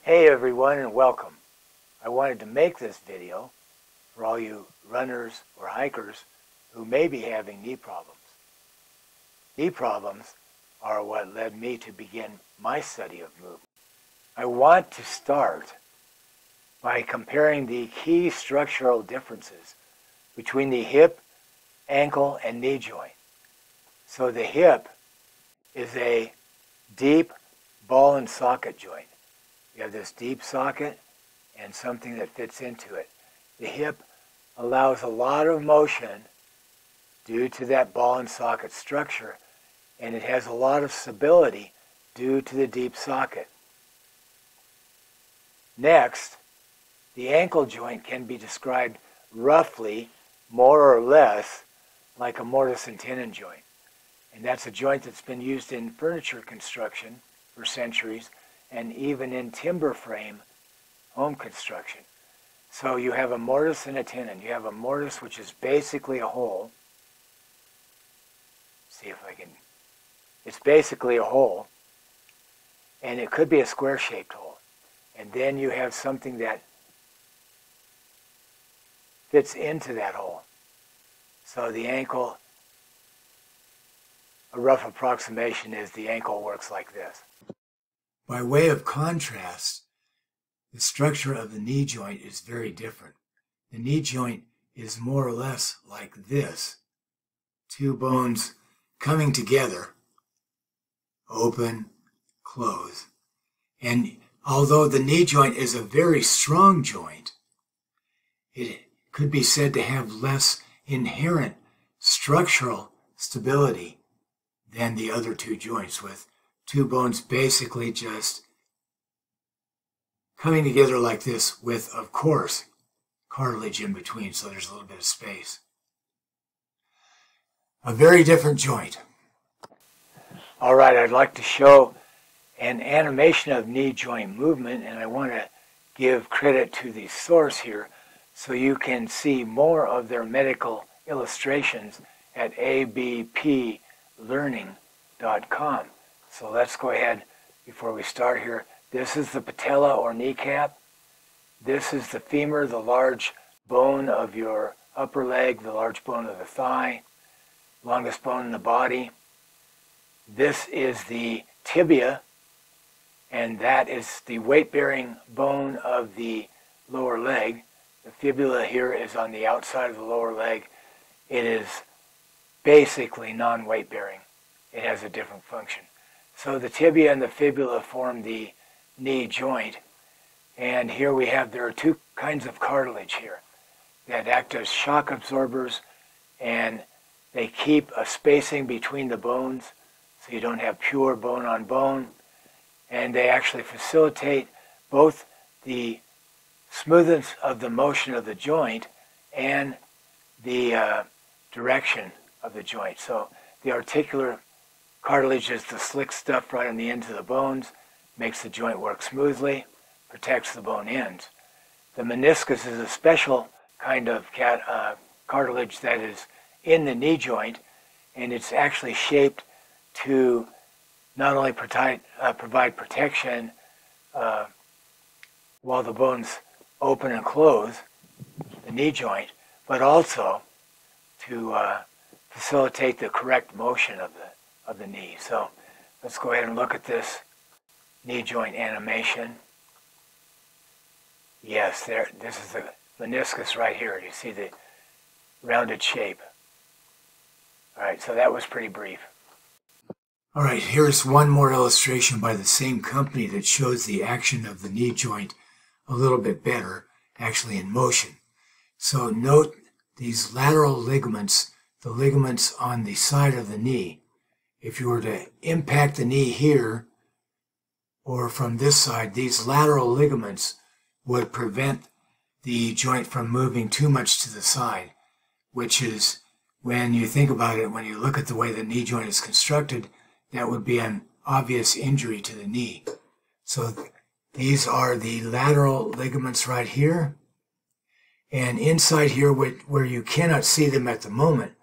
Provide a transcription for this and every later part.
Hey everyone and welcome. I wanted to make this video for all you runners or hikers who may be having knee problems. Knee problems are what led me to begin my study of movement. I want to start by comparing the key structural differences between the hip, ankle, and knee joint. So the hip is a deep ball and socket joint. You have this deep socket and something that fits into it. The hip allows a lot of motion due to that ball and socket structure, and it has a lot of stability due to the deep socket. Next, the ankle joint can be described roughly, more or less, like a mortise and tenon joint. And that's a joint that's been used in furniture construction for centuries, and even in timber frame home construction. So you have a mortise and a tenon. You have a mortise, which is basically a hole. See if I can. It's basically a hole, and it could be a square-shaped hole. And then you have something that fits into that hole. So the ankle, a rough approximation is the ankle works like this. By way of contrast, the structure of the knee joint is very different. The knee joint is more or less like this. Two bones coming together, open, close. And although the knee joint is a very strong joint, it could be said to have less inherent structural stability than the other two joints, with two bones basically just coming together like this with, of course, cartilage in between, so there's a little bit of space. A very different joint. All right, I'd like to show an animation of knee joint movement, and I want to give credit to the source here so you can see more of their medical illustrations at abplearning.com. So let's go ahead before we start here. This is the patella or kneecap. This is the femur, the large bone of your upper leg, the large bone of the thigh, longest bone in the body. This is the tibia, and that is the weight-bearing bone of the lower leg. The fibula here is on the outside of the lower leg. It is basically non-weight-bearing. It has a different function. So the tibia and the fibula form the knee joint. And here we have, there are two kinds of cartilage here that act as shock absorbers, and they keep a spacing between the bones so you don't have pure bone on bone. And they actually facilitate both the smoothness of the motion of the joint and the direction of the joint. So the articular cartilage is the slick stuff right on the ends of the bones, makes the joint work smoothly, protects the bone ends. The meniscus is a special kind of cartilage that is in the knee joint, and it's actually shaped to not only provide protection while the bones open and close, the knee joint, but also to facilitate the correct motion of the knee. So let's go ahead and look at this knee joint animation. Yes, this is the meniscus right here. You see the rounded shape. All right, so that was pretty brief. All right, here's one more illustration by the same company that shows the action of the knee joint a little bit better, actually in motion. So note these lateral ligaments, the ligaments on the side of the knee. If you were to impact the knee here or from this side, these lateral ligaments would prevent the joint from moving too much to the side, which is, when you think about it, when you look at the way the knee joint is constructed, that would be an obvious injury to the knee. So these are the lateral ligaments right here. And inside here, where you cannot see them at the moment,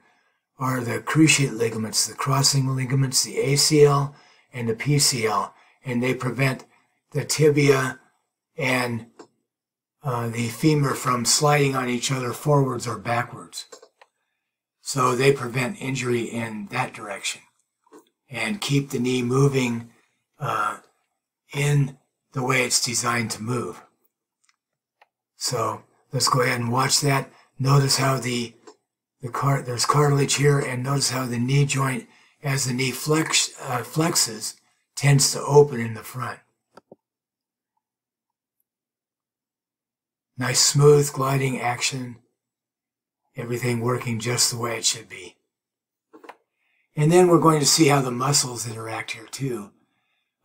are the cruciate ligaments, the crossing ligaments, the ACL and the PCL, and they prevent the tibia and the femur from sliding on each other forwards or backwards. So they prevent injury in that direction and keep the knee moving in the way it's designed to move. So let's go ahead and watch that. Notice how there's cartilage here, and notice how the knee joint, as the knee flexes, tends to open in the front. Nice smooth gliding action. Everything working just the way it should be. And then we're going to see how the muscles interact here too.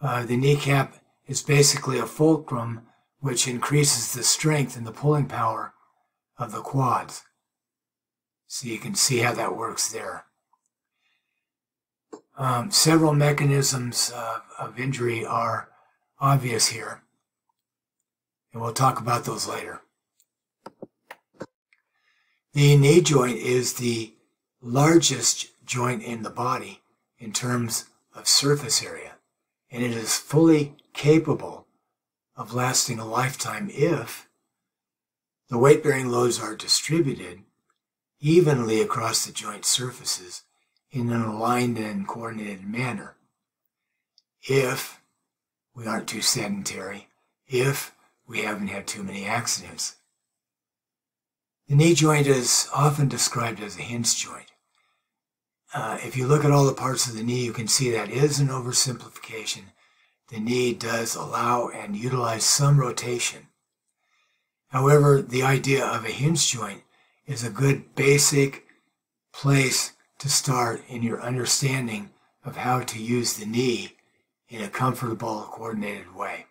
The kneecap is basically a fulcrum which increases the strength and the pulling power of the quads. So you can see how that works there. Several mechanisms of injury are obvious here, and we'll talk about those later. The knee joint is the largest joint in the body in terms of surface area, and it is fully capable of lasting a lifetime if the weight-bearing loads are distributed evenly across the joint surfaces in an aligned and coordinated manner. If we aren't too sedentary, if we haven't had too many accidents. The knee joint is often described as a hinge joint. If you look at all the parts of the knee, you can see that is an oversimplification. The knee does allow and utilize some rotation. However, the idea of a hinge joint is a good basic place to start in your understanding of how to use the knee in a comfortable, coordinated way.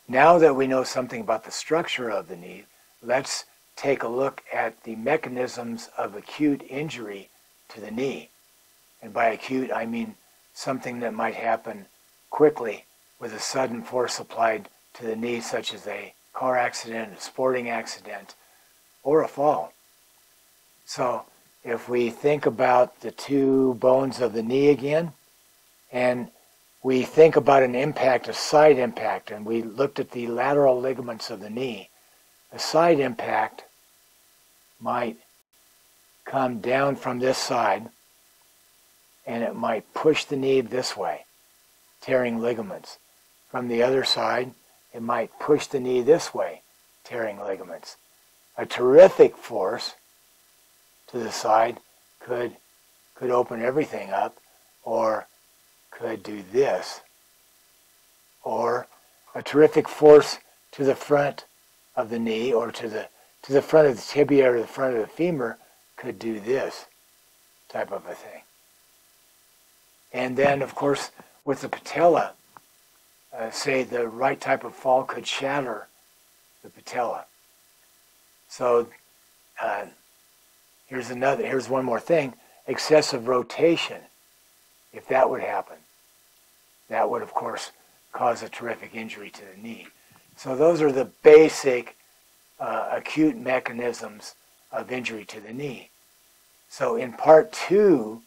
Now that we know something about the structure of the knee, let's take a look at the mechanisms of acute injury to the knee. And by acute, I mean something that might happen quickly with a sudden force applied to the knee, such as a car accident, a sporting accident, or a fall. So if we think about the two bones of the knee again, and we think about an impact, a side impact, and we looked at the lateral ligaments of the knee, a side impact might come down from this side, and it might push the knee this way, tearing ligaments. From the other side, it might push the knee this way, tearing ligaments. A terrific force to the side could open everything up, or could do this. Or a terrific force to the front of the knee, or to the front of the tibia or the front of the femur, could do this type of a thing. And then, of course, with the patella, say the right type of fall could shatter the patella. So here's one more thing. Excessive rotation, if that would happen, that would, of course, cause a terrific injury to the knee. So those are the basic acute mechanisms of injury to the knee. So in part 2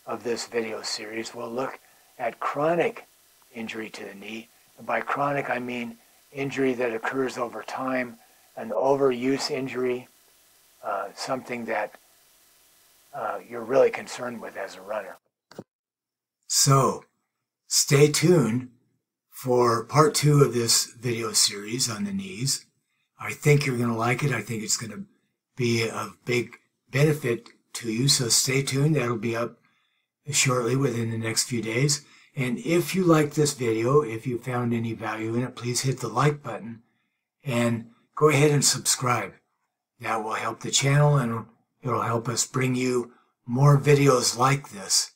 of this video series, we'll look at chronic injury to the knee. And by chronic, I mean injury that occurs over time, an overuse injury, something that you're really concerned with as a runner. So, stay tuned for part 2 of this video series on the knees. I think you're going to like it. I think it's going to be of big benefit to you, so stay tuned. That'll be up shortly within the next few days. And if you like this video, if you found any value in it, please hit the like button and go ahead and subscribe. That will help the channel, and it'll help us bring you more videos like this